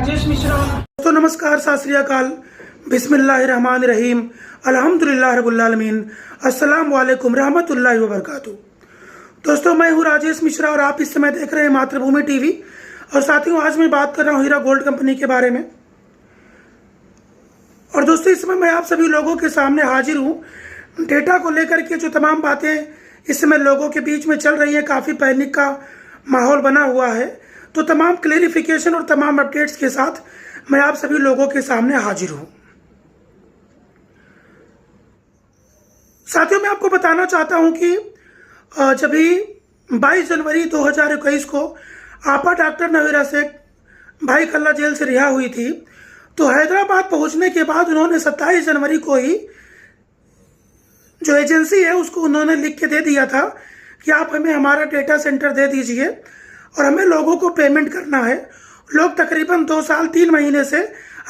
राजेश मिश्रा। दोस्तों नमस्कार, सत श्री अकाल, बिस्मिल्लाहिर्रहमानिर्रहीम, अल्हम्दुलिल्लाह रब्बिल आलमीन, अस्सलाम वालेकुम रहमतुल्लाहि व बरकातुहू। दोस्तों मैं हूं राजेश मिश्रा और आप इस समय देख रहे हैं मातृभूमि टीवी। और साथियों आज मैं बात कर रहा हूं हीरा गोल्ड कंपनी के बारे में। और दोस्तों इस समय मैं आप सभी लोगों के सामने हाजिर हूं डेटा को लेकर के जो तमाम बातें इस समय लोगों के बीच में चल रही है, काफ़ी पैनिक का माहौल बना हुआ है। तो तमाम क्लेरिफिकेशन और तमाम अपडेट्स के साथ मैं आप सभी लोगों के सामने हाजिर हूं। साथियों मैं आपको बताना चाहता हूं कि जब 22 जनवरी 2021 को आपा डॉक्टर नवीरा शेख भाई कल्ला जेल से रिहा हुई थी, तो हैदराबाद पहुंचने के बाद उन्होंने 27 जनवरी को ही जो एजेंसी है उसको उन्होंने लिख के दे दिया था कि आप हमें हमारा डेटा सेंटर दे दीजिए और हमें लोगों को पेमेंट करना है। लोग तकरीबन 2 साल 3 महीने से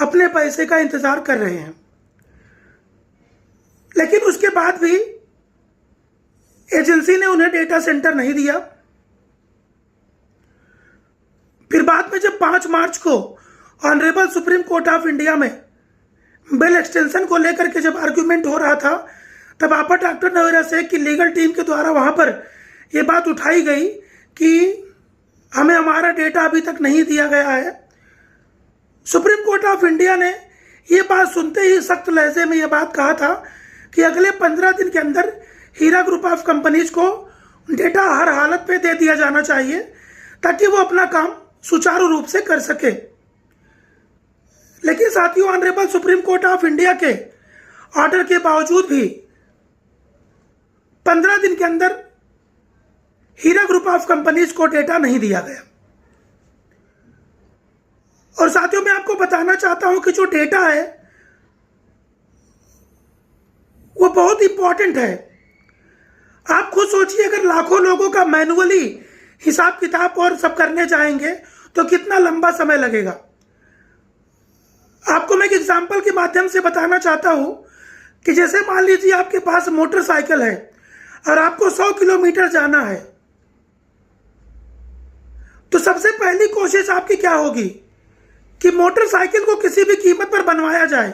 अपने पैसे का इंतजार कर रहे हैं, लेकिन उसके बाद भी एजेंसी ने उन्हें डेटा सेंटर नहीं दिया। फिर बाद में जब 5 मार्च को honourable supreme court of India में बिल एक्सटेंशन को लेकर के जब आर्ग्यूमेंट हो रहा था, तब आपा डॉक्टर नवीरा शेख की लीगल टीम के द्वारा वहां पर यह बात उठाई गई कि हमें हमारा डेटा अभी तक नहीं दिया गया है। सुप्रीम कोर्ट ऑफ इंडिया ने यह बात सुनते ही सख्त लहजे में यह बात कहा था कि अगले 15 दिन के अंदर हीरा ग्रुप ऑफ कंपनीज को डेटा हर हालत पे दे दिया जाना चाहिए ताकि वो अपना काम सुचारू रूप से कर सके। लेकिन साथियों honourable supreme court of India के ऑर्डर के बावजूद भी 15 दिन के अंदर हीरा ग्रुप ऑफ कंपनीज को डेटा नहीं दिया गया। और साथियों मैं आपको बताना चाहता हूं कि जो डेटा है वो बहुत इंपॉर्टेंट है। आप खुद सोचिए, अगर लाखों लोगों का मैनुअली हिसाब किताब और सब करने जाएंगे तो कितना लंबा समय लगेगा। आपको मैं एक एग्जांपल के माध्यम से बताना चाहता हूं कि जैसे मान लीजिए आपके पास मोटरसाइकिल है और आपको 100 किलोमीटर जाना है, तो सबसे पहली कोशिश आपकी क्या होगी कि मोटरसाइकिल को किसी भी कीमत पर बनवाया जाए।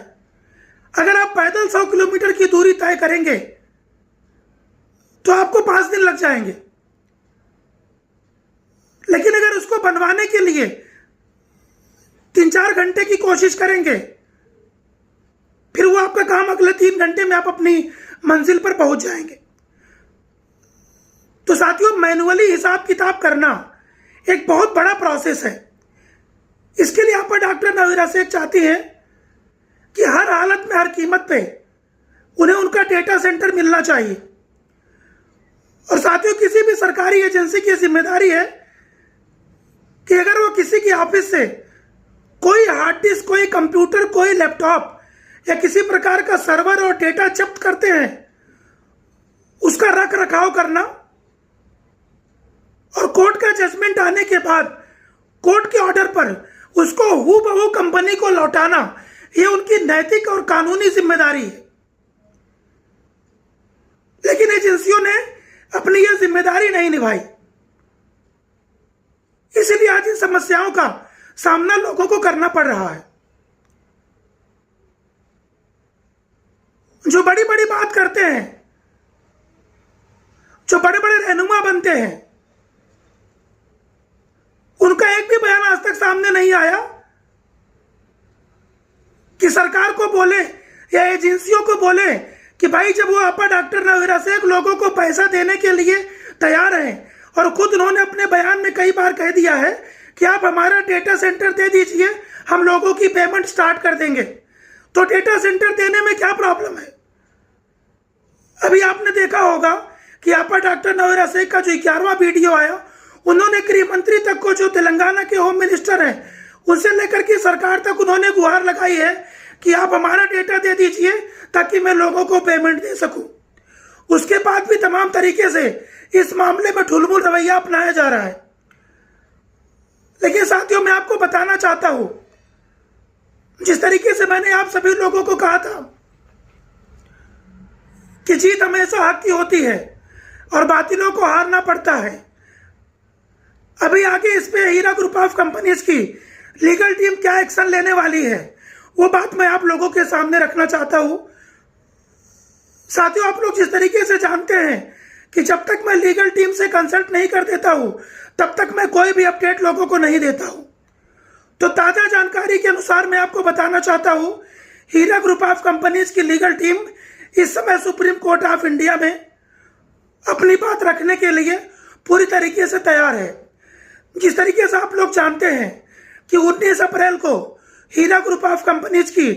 अगर आप पैदल 100 किलोमीटर की दूरी तय करेंगे तो आपको 5 दिन लग जाएंगे, लेकिन अगर उसको बनवाने के लिए 3-4 घंटे की कोशिश करेंगे, फिर वो आपका काम अगले 3 घंटे में आप अपनी मंजिल पर पहुंच जाएंगे। तो साथियों मैनुअली हिसाब किताब करना एक बहुत बड़ा प्रोसेस है। इसके लिए आपा डॉक्टर नवीरा शेख चाहती हैं कि हर हालत में हर कीमत पे उन्हें उनका डेटा सेंटर मिलना चाहिए। और साथियों किसी भी सरकारी एजेंसी की जिम्मेदारी है कि अगर वो किसी की ऑफिस से कोई हार्ड डिस्क, कोई कंप्यूटर, कोई लैपटॉप या किसी प्रकार का सर्वर और डेटा जब्त करते हैं, उसका रख रखाव करना और कोर्ट का जजमेंट आने के बाद कोर्ट के ऑर्डर पर उसको हूबहू कंपनी को लौटाना, यह उनकी नैतिक और कानूनी जिम्मेदारी है। लेकिन एजेंसियों ने अपनी यह जिम्मेदारी नहीं निभाई, इसलिए आज इन समस्याओं का सामना लोगों को करना पड़ रहा है। जो बड़ी बड़ी बात करते हैं, जो बड़े बड़े रहनुमा बनते हैं, उनका एक भी बयान आज तक सामने नहीं आया कि सरकार को बोले या एजेंसियों को बोले कि भाई जब वो आपा डॉक्टर नवीरा शेख लोगों को पैसा देने के लिए तैयार हैं और खुद उन्होंने अपने बयान में कई बार कह दिया है कि आप हमारा डेटा सेंटर दे दीजिए, हम लोगों की पेमेंट स्टार्ट कर देंगे, तो डेटा सेंटर देने में क्या प्रॉब्लम है। अभी आपने देखा होगा कि आपा डॉक्टर नवीरा शेख का जो 11वां वीडियो आया, उन्होंने गृह मंत्री तक को, जो तेलंगाना के होम मिनिस्टर हैं, उनसे लेकर के सरकार तक उन्होंने गुहार लगाई है कि आप हमारा डेटा दे दीजिए ताकि मैं लोगों को पेमेंट दे सकूं। उसके बाद भी तमाम तरीके से इस मामले में ढुलमुल रवैया अपनाया जा रहा है। लेकिन साथियों मैं आपको बताना चाहता हूं, जिस तरीके से मैंने आप सभी लोगों को कहा था कि जीत हमेशा हक की होती है और बातिलों को हारना पड़ता है, अभी आगे इस पे हीरा ग्रुप ऑफ कंपनीज की लीगल टीम क्या एक्शन लेने वाली है, वो बात मैं आप लोगों के सामने रखना चाहता हूं। साथियों, आप लोग जिस तरीके से जानते हैं कि जब तक मैं लीगल टीम से कंसल्ट नहीं कर देता हूं तब तक मैं कोई भी अपडेट लोगों को नहीं देता हूं। तो ताजा जानकारी के अनुसार मैं आपको बताना चाहता हूं, हीरा ग्रुप ऑफ कंपनीज की लीगल टीम इस समय सुप्रीम कोर्ट ऑफ इंडिया में अपनी बात रखने के लिए पूरी तरीके से तैयार है। जिस तरीके से आप लोग जानते हैं कि 19 अप्रैल को हीरा ग्रुप ऑफ कंपनीज की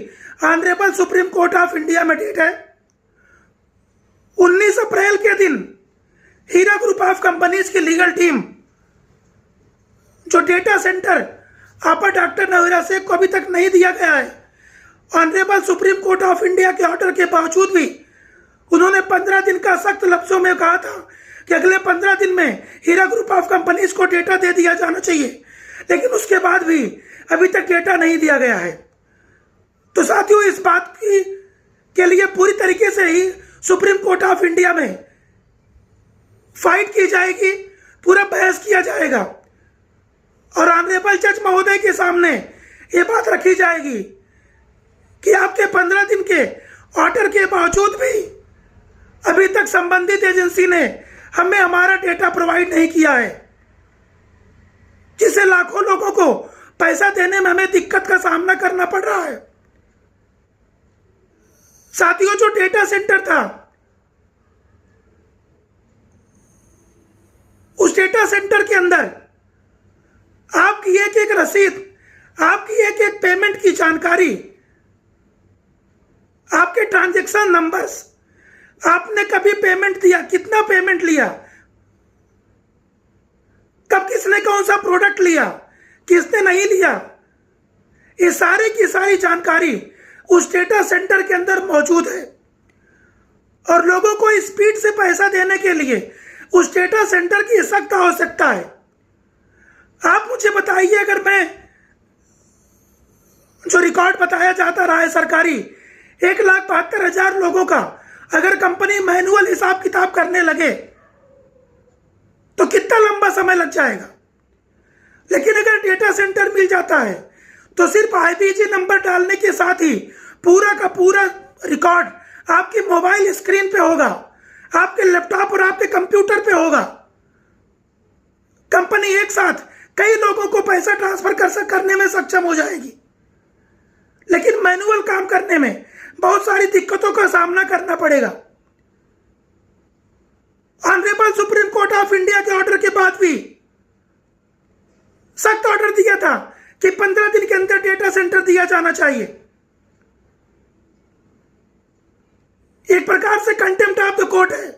honourable supreme court of India में डेट है। 19 अप्रैल के दिन हीरा ग्रुप ऑफ कंपनीज की लीगल टीम जो डेटा सेंटर अपर डॉक्टर नवीरा शेख को अभी तक नहीं दिया गया है, honourable supreme court of India के ऑर्डर के बावजूद भी उन्होंने 15 दिन का सख्त लफ्जों में कहा था कि अगले 15 दिन में हीरा ग्रुप ऑफ कंपनीज को डेटा दे दिया जाना चाहिए, लेकिन उसके बाद भी अभी तक डेटा नहीं दिया गया है। तो साथियों, इस बात के लिए पूरी तरीके से ही सुप्रीम कोर्ट ऑफ इंडिया में फाइट की जाएगी, पूरा बहस किया जाएगा और ऑनरेबल जज महोदय के सामने ये बात रखी जाएगी कि आपके 15 दिन के ऑर्डर के बावजूद भी अभी तक संबंधित एजेंसी ने हमें हमारा डेटा प्रोवाइड नहीं किया है, जिससे लाखों लोगों को पैसा देने में हमें दिक्कत का सामना करना पड़ रहा है। साथियों, जो डेटा सेंटर था, उस डेटा सेंटर के अंदर आपकी एक एक रसीद, आपकी एक एक पेमेंट की जानकारी, आपके ट्रांजैक्शन नंबर्स, आपने कभी पेमेंट दिया, कितना पेमेंट लिया, कब किसने कौन सा प्रोडक्ट लिया, किसने नहीं लिया, ये सारी की सारी जानकारी उस डेटा सेंटर के अंदर मौजूद है। और लोगों को स्पीड से पैसा देने के लिए उस डेटा सेंटर की सख्त आवश्यकता है। आप मुझे बताइए, अगर मैं जो रिकॉर्ड बताया जाता रहा है सरकारी, 1,72,000 लोगों का अगर कंपनी मैनुअल हिसाब किताब करने लगे तो कितना लंबा समय लग जाएगा। लेकिन अगर डेटा सेंटर मिल जाता है तो सिर्फ आईबीजी नंबर डालने के साथ ही पूरा का पूरा रिकॉर्ड आपकी मोबाइल स्क्रीन पे होगा, आपके लैपटॉप और आपके कंप्यूटर पे होगा। कंपनी एक साथ कई लोगों को पैसा ट्रांसफर करने में सक्षम हो जाएगी। लेकिन मैनुअल काम करने में बहुत सारी दिक्कतों का सामना करना पड़ेगा। Honourable supreme court of India के ऑर्डर के बाद भी सख्त ऑर्डर दिया था कि 15 दिन के अंदर डेटा सेंटर दिया जाना चाहिए। एक प्रकार से कंटेम्प्ट ऑफ द कोर्ट है।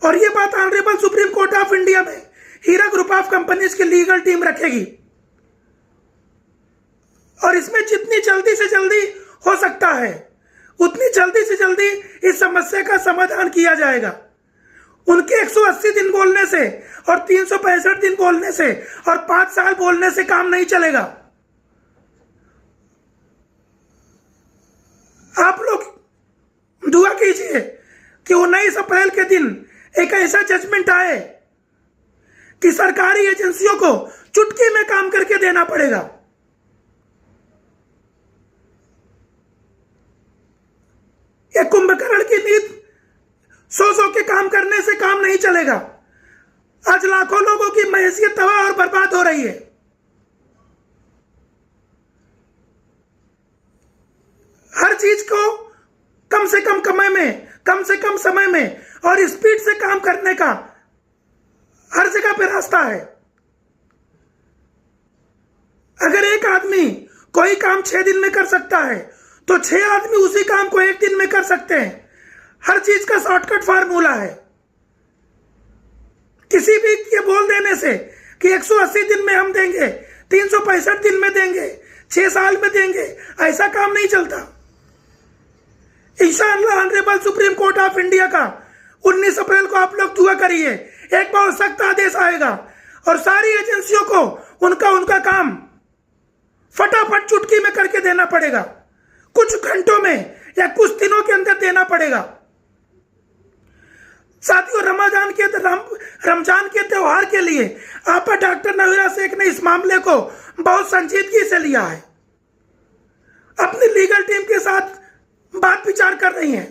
और यह बात honourable supreme court of India में हीरा ग्रुप ऑफ कंपनीज की लीगल टीम रखेगी और इसमें जितनी जल्दी से जल्दी हो सकता है उतनी जल्दी से जल्दी इस समस्या का समाधान किया जाएगा। उनके 180 दिन बोलने से और 365 दिन बोलने से और 5 साल बोलने से काम नहीं चलेगा। आप लोग दुआ कीजिए कि 19 अप्रैल के दिन एक ऐसा जजमेंट आए कि सरकारी एजेंसियों को चुटकी में काम करके देना पड़ेगा। ये कुंभकर्ण की नींद सो के काम करने से काम नहीं चलेगा। आज लाखों लोगों की मैसियत तबाह और बर्बाद हो रही है। हर चीज को कम से कम कमाई में, कम से कम समय में और स्पीड से काम करने का हर जगह पे रास्ता है। अगर एक आदमी कोई काम 6 दिन में कर सकता है तो 6 आदमी उसी काम को 1 दिन में कर सकते हैं। हर चीज का शॉर्टकट फार्मूला है। किसी भी के बोल देने से कि 180 दिन में हम देंगे, 365 दिन में देंगे, 6 साल में देंगे, ऐसा काम नहीं चलता। इंशाअल्लाह honourable supreme court of India का 19 अप्रैल को आप लोग दुआ करिए, एक बहुत सख्त आदेश आएगा और सारी एजेंसियों को उनका काम फटाफट चुटकी में करके देना पड़ेगा। कुछ घंटों में या कुछ दिनों के अंदर देना पड़ेगा। साथियों, रमजान के त्योहार के लिए आपा डॉक्टर नवीरा शेख ने इस मामले को बहुत संजीदगी से लिया है। अपनी लीगल टीम के साथ बात विचार कर रही हैं।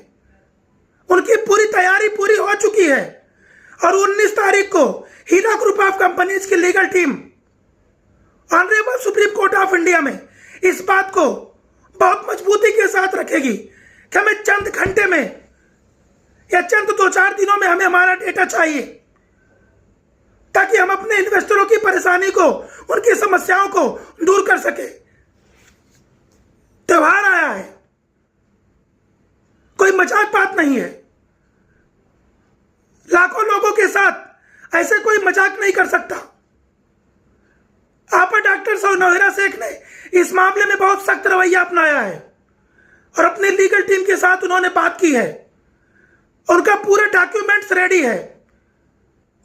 उनकी पूरी तैयारी पूरी हो चुकी है और 19 तारीख को हीरा ग्रुप ऑफ कंपनीज की legal team honourable supreme court of India में इस बात को बहुत मजबूती के साथ रखेगी कि हमें चंद घंटे में या चंद 2-4 दिनों में हमें हमारा डेटा चाहिए, ताकि हम अपने इन्वेस्टरों की परेशानी को, उनकी समस्याओं को दूर कर सके। त्योहार आया है, कोई मजाक बात नहीं है। लाखों लोगों के साथ ऐसे कोई मजाक नहीं कर सकता। आपा डॉक्टर नवीरा शेख ने इस मामले में बहुत सख्त रवैया अपनाया है और अपनी लीगल टीम के साथ उन्होंने बात की है। उनका पूरा डॉक्यूमेंट्स रेडी है।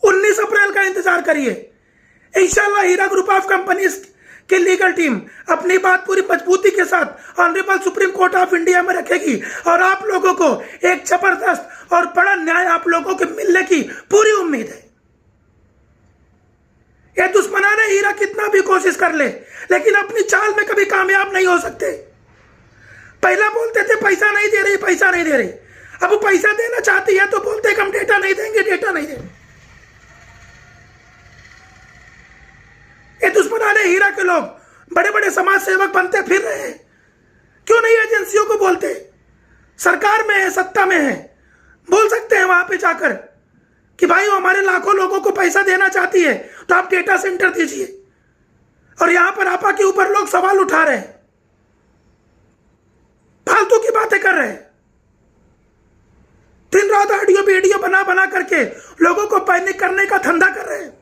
19 अप्रैल का इंतजार करिए। इंशाल्लाह हीरा ग्रुप ऑफ कंपनीज की लीगल टीम अपनी बात पूरी मजबूती के साथ honourable supreme court of India में रखेगी और आप लोगों को एक जबरदस्त और बड़ा न्याय आप लोगों के मिलने की पूरी उम्मीद है। ये दुश्मनाने हीरा कितना भी कोशिश कर ले, लेकिन अपनी चाल में कभी कामयाब नहीं हो सकते। पहला बोलते थे पैसा नहीं दे रही, पैसा नहीं दे रही। अब वो पैसा देना चाहती है तो बोलते कि हम डेटा नहीं देंगे, डेटा नहीं देंगे। ये दुश्मनाने हीरा के लोग बड़े बड़े समाज सेवक बनते फिर रहे हैं। क्यों नहीं एजेंसियों को बोलते? सरकार में है, सत्ता में है, बोल सकते हैं वहां पे जाकर कि भाई वो हमारे लाखों लोगों को पैसा देना चाहती है तो आप डेटा सेंटर दीजिए। और यहां पर आपा के ऊपर लोग सवाल उठा रहे हैं, फालतू की बातें कर रहे हैं, दिन रात ऑडियो वीडियो बना बना करके लोगों को पैनिक करने का धंधा कर रहे हैं।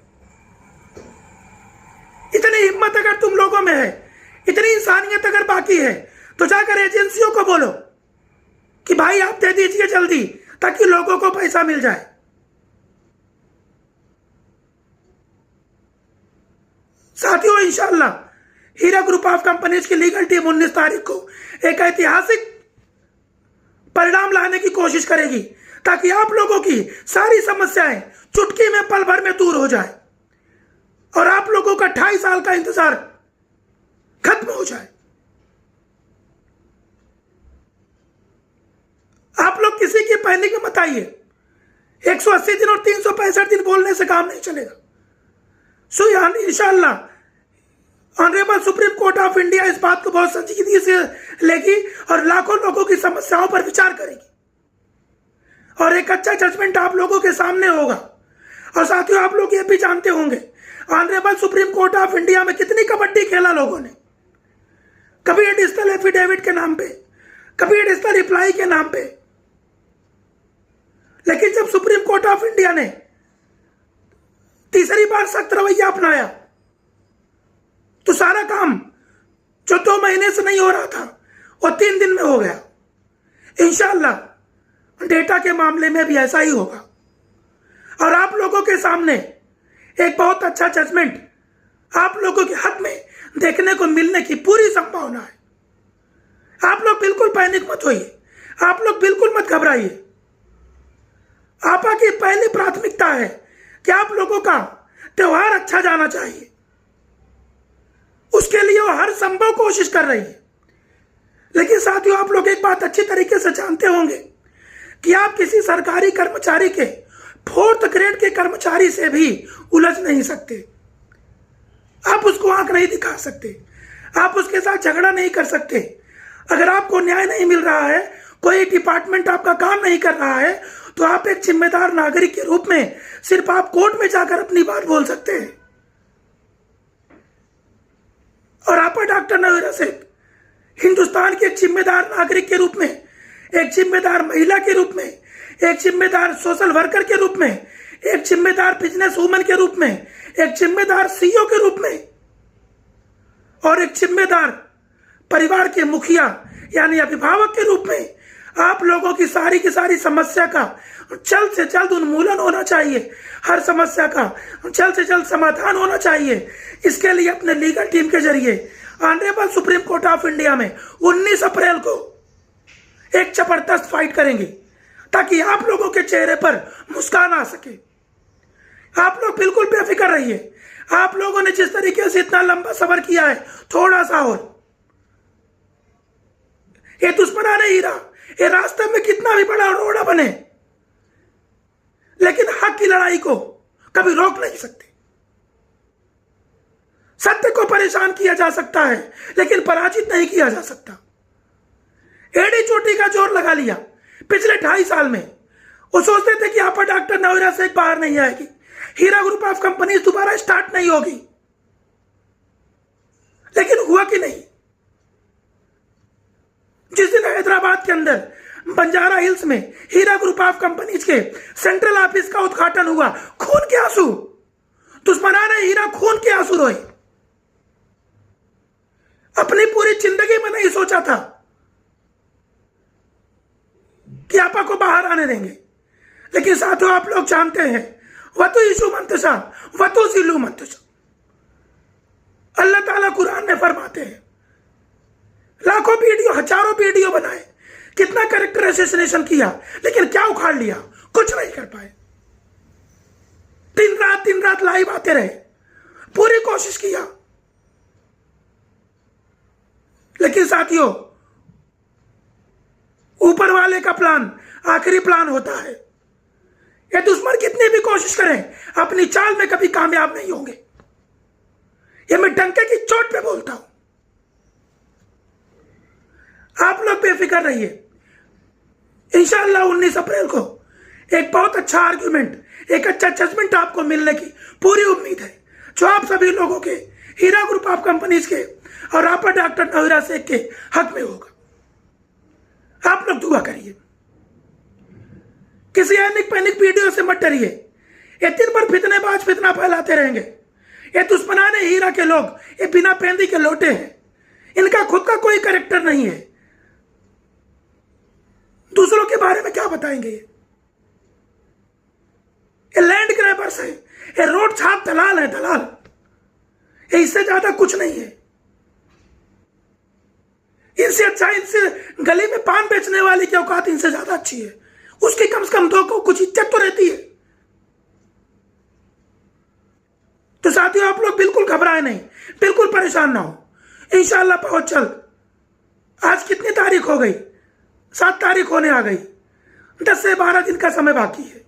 इतनी हिम्मत अगर तुम लोगों में है, इतनी इंसानियत अगर बाकी है, तो जाकर एजेंसियों को बोलो कि भाई आप दे दीजिए जल्दी, ताकि लोगों को पैसा मिल जाए। साथियों, इंशाल्लाह हीरा ग्रुप ऑफ कंपनीज की लीगल टीम 19 तारीख को एक ऐतिहासिक परिणाम लाने की कोशिश करेगी, ताकि आप लोगों की सारी समस्याएं चुटकी में पल भर में दूर हो जाए और आप लोगों का 2.5 साल का इंतजार खत्म हो जाए। आप लोग किसी की पैनिक में मत आइए। 180 दिन और 365 दिन बोलने से काम नहीं चलेगा। सो इंशाल्लाह honourable supreme court of India इस बात को बहुत संजीदगी से लेगी और लाखों लोगों की समस्याओं पर विचार करेगी और एक अच्छा जजमेंट आप लोगों के सामने होगा। और साथियों, आप लोग ये भी जानते होंगे honourable supreme court of India में कितनी कबड्डी खेला लोगों ने। कभी एडिशनल एफिडेविट के नाम पे, कभी एडिशनल रिप्लाई के नाम पे, लेकिन जब सुप्रीम कोर्ट ऑफ इंडिया ने तीसरी बार सख्त रवैया अपनाया तो सारा काम जो 2 महीने से नहीं हो रहा था वो 3 दिन में हो गया। इंशाल्लाह डेटा के मामले में भी ऐसा ही होगा और आप लोगों के सामने एक बहुत अच्छा जजमेंट आप लोगों के हक में देखने को मिलने की पूरी संभावना है। आप लोग बिल्कुल पैनिक मत होइए, आप लोग बिल्कुल मत घबराइए। आपा की पहली प्राथमिकता है कि आप लोगों का त्योहार अच्छा जाना चाहिए। उसके लिए वो हर संभव कोशिश कर रही है। लेकिन साथियों, आप लोग एक बात अच्छी तरीके से जानते होंगे कि आप किसी सरकारी कर्मचारी के 4th ग्रेड के कर्मचारी से भी उलझ नहीं सकते। आप उसको आंख नहीं दिखा सकते, आप उसके साथ झगड़ा नहीं कर सकते। अगर आपको न्याय नहीं मिल रहा है, कोई डिपार्टमेंट आपका काम नहीं कर रहा है, तो आप एक जिम्मेदार नागरिक के रूप में सिर्फ आप कोर्ट में जाकर अपनी बात बोल सकते हैं। और आपा डॉक्टर नवीरा शेख हिंदुस्तान के एक जिम्मेदार नागरिक के रूप में, एक जिम्मेदार महिला के रूप में, एक जिम्मेदार सोशल वर्कर के रूप में, एक जिम्मेदार बिजनेस वूमन के रूप में, एक जिम्मेदार सीईओ के रूप में और एक जिम्मेदार परिवार के मुखिया यानी अभिभावक के रूप में आप लोगों की सारी समस्या का जल्द से जल्द उन्मूलन होना चाहिए। हर समस्या का जल्द से जल्द समाधान होना चाहिए। इसके लिए अपने लीगल टीम के जरिए honourable supreme court of India में 19 अप्रैल को एक जबरदस्त फाइट करेंगे, ताकि आप लोगों के चेहरे पर मुस्कान आ सके। आप लोग बिल्कुल बेफिक्र रहिए। आप लोगों ने जिस तरीके से इतना लंबा सफर किया है, थोड़ा सा और ये दुश्मनाने हीरा, ये रास्ते में कितना भी बड़ा रोड़ा बने, लेकिन हक की लड़ाई को कभी रोक नहीं सकते। सत्य को परेशान किया जा सकता है, लेकिन पराजित नहीं किया जा सकता। एड़ी चोटी का जोर लगा लिया पिछले 2.5 साल में। वो सोचते थे कि आपा डॉक्टर नवीरा शेख बाहर नहीं आएगी, हीरा ग्रुप ऑफ कंपनीज दोबारा स्टार्ट नहीं होगी, लेकिन हुआ कि नहीं। जिस दिन हैदराबाद के अंदर बंजारा हिल्स में हीरा ग्रुप ऑफ कंपनीज के सेंट्रल ऑफिस का उद्घाटन हुआ, खून के आंसू, दुश्मनाने हीरा खून के आंसू रोए। अपनी पूरी जिंदगी में नहीं सोचा था कि आपा को बाहर आने देंगे, लेकिन साथियों आप लोग जानते हैं, वतु यीशु मंतशा वतु जिलू मंतशा, अल्लाह ताला कुरान में फरमाते हैं। लाखों वीडियो, हजारों वीडियो बनाए, कितना कैरेक्टर असैसिनेशन किया, लेकिन क्या उखाड़ लिया, कुछ नहीं कर पाए। दिन रात लाइव आते रहे, पूरी कोशिश किया, लेकिन साथियों ऊपर वाले का प्लान आखिरी प्लान होता है। ये दुश्मन कितनी भी कोशिश करें, अपनी चाल में कभी कामयाब नहीं होंगे। ये मैं डंके की चोट पे बोलता हूं। आप लोग बेफिक्र रहिए। इंशाअल्लाह 19 अप्रैल को एक बहुत अच्छा आर्ग्यूमेंट, एक अच्छा जजमेंट आपको मिलने की पूरी उम्मीद है, जो आप सभी लोगों के, हीरा ग्रुप ऑफ कंपनीज के और आपा डॉक्टर नवीरा शेख के हक में होगा। आप लोग दुआ करिए। किसी एनिक पैनिक वीडियो से मत डरिए। ये दिन भर फितनेबाज फितना फैलाते रहेंगे। ये दुश्मनाने हीरा के लोग, ये बिना पेंदी के लोटे हैं। इनका खुद का कोई कैरेक्टर नहीं है। दूसरों के बारे में क्या बताएंगे? ये लैंड ग्रैबर्स है, ये रोड छाप दलाल है, दलाल। ये इससे ज्यादा कुछ नहीं है। इनसे अच्छा, इनसे गली में पान बेचने वाली की औकात इनसे ज्यादा अच्छी है। उसकी कम से कम दो को कुछ इज्जत तो रहती है। तो साथियों आप लोग बिल्कुल घबराए नहीं, बिल्कुल परेशान ना हो। इंशाअल्लाह बहुत जल्द, आज कितनी तारीख हो गई? 7 तारीख होने आ गई। 10 से 12 दिन का समय बाकी है।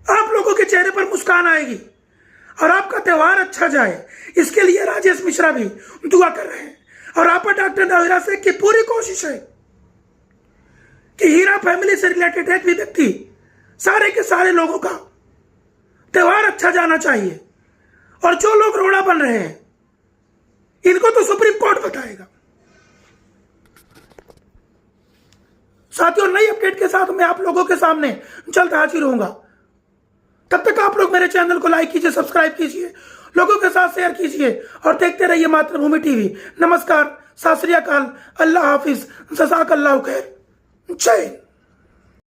आप लोगों के चेहरे पर मुस्कान आएगी और आपका त्योहार अच्छा जाए, इसके लिए राजेश मिश्रा भी दुआ कर रहे हैं। और आपा डॉक्टर नवीरा शेख की पूरी कोशिश है कि हीरा फैमिली से रिलेटेड एक भी व्यक्ति, सारे के सारे लोगों का त्योहार अच्छा जाना चाहिए। और जो लोग रोड़ा बन रहे हैं, इनको तो सुप्रीम कोर्ट बताएगा। साथियों नई अपडेट के साथ मैं आप लोगों के सामने जल्द हाजिर होऊंगा। तब तक आप लोग मेरे चैनल को लाइक कीजिए, सब्सक्राइब कीजिए, लोगों के साथ शेयर कीजिए और देखते रहिए मातृभूमि टीवी। नमस्कार, सत श्री अकाल, अल्लाह हाफिज, जज़ाकल्लाहु खैर, जय हिंद।